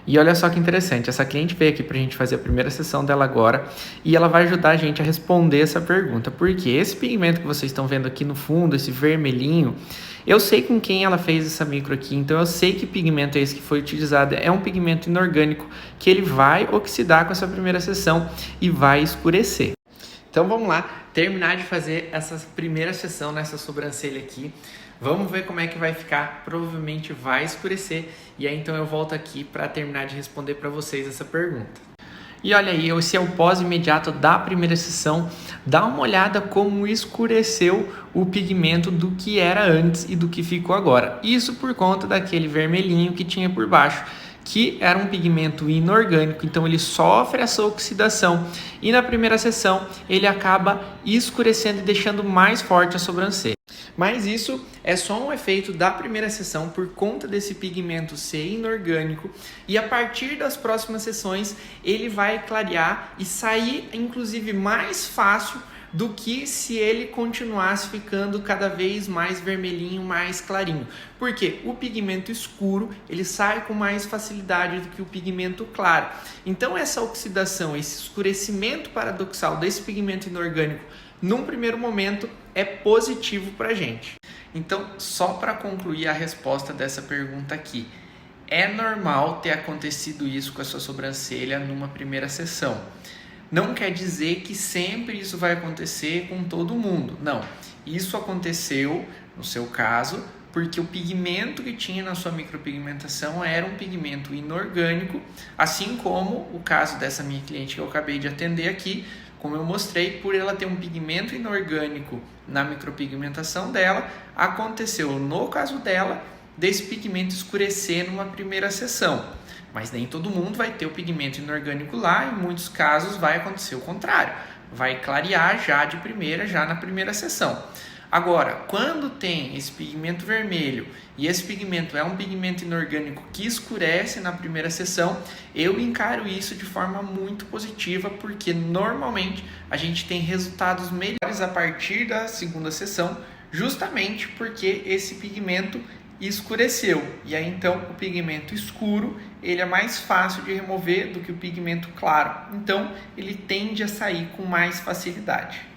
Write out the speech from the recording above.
E olha só que interessante, essa cliente veio aqui para a gente fazer a primeira sessão dela agora e ela vai ajudar a gente a responder essa pergunta. Porque esse pigmento que vocês estão vendo aqui no fundo, esse vermelhinho, eu sei com quem ela fez essa micro aqui, então eu sei que pigmento é esse que foi utilizado. É um pigmento inorgânico que ele vai oxidar com essa primeira sessão e vai escurecer. Então vamos lá, terminar de fazer essa primeira sessão nessa sobrancelha aqui. Vamos ver como é que vai ficar, provavelmente vai escurecer e aí então eu volto aqui para terminar de responder para vocês essa pergunta. E olha aí, esse é o pós imediato da primeira sessão. Dá uma olhada como escureceu o pigmento do que era antes e do que ficou agora. Isso por conta daquele vermelhinho que tinha por baixo, que era um pigmento inorgânico, então ele sofre essa oxidação e na primeira sessão ele acaba escurecendo e deixando mais forte a sobrancelha. Mas isso é só um efeito da primeira sessão por conta desse pigmento ser inorgânico e a partir das próximas sessões ele vai clarear e sair inclusive mais fácil do que se ele continuasse ficando cada vez mais vermelhinho, mais clarinho. Porque o pigmento escuro, ele sai com mais facilidade do que o pigmento claro. Então essa oxidação, esse escurecimento paradoxal desse pigmento inorgânico, num primeiro momento, é positivo para a gente. Então, só para concluir a resposta dessa pergunta aqui, é normal ter acontecido isso com a sua sobrancelha numa primeira sessão. Não quer dizer que sempre isso vai acontecer com todo mundo. Não, isso aconteceu, no seu caso, porque o pigmento que tinha na sua micropigmentação era um pigmento inorgânico, assim como o caso dessa minha cliente que eu acabei de atender aqui, como eu mostrei, por ela ter um pigmento inorgânico na micropigmentação dela, aconteceu no caso dela desse pigmento escurecer numa primeira sessão. Mas nem todo mundo vai ter o pigmento inorgânico lá, em muitos casos vai acontecer o contrário, vai clarear já de primeira, já na primeira sessão. Agora, quando tem esse pigmento vermelho e esse pigmento é um pigmento inorgânico que escurece na primeira sessão, eu encaro isso de forma muito positiva, porque normalmente a gente tem resultados melhores a partir da segunda sessão, justamente porque esse pigmento escureceu. E aí então o pigmento escuro ele é mais fácil de remover do que o pigmento claro. Então ele tende a sair com mais facilidade.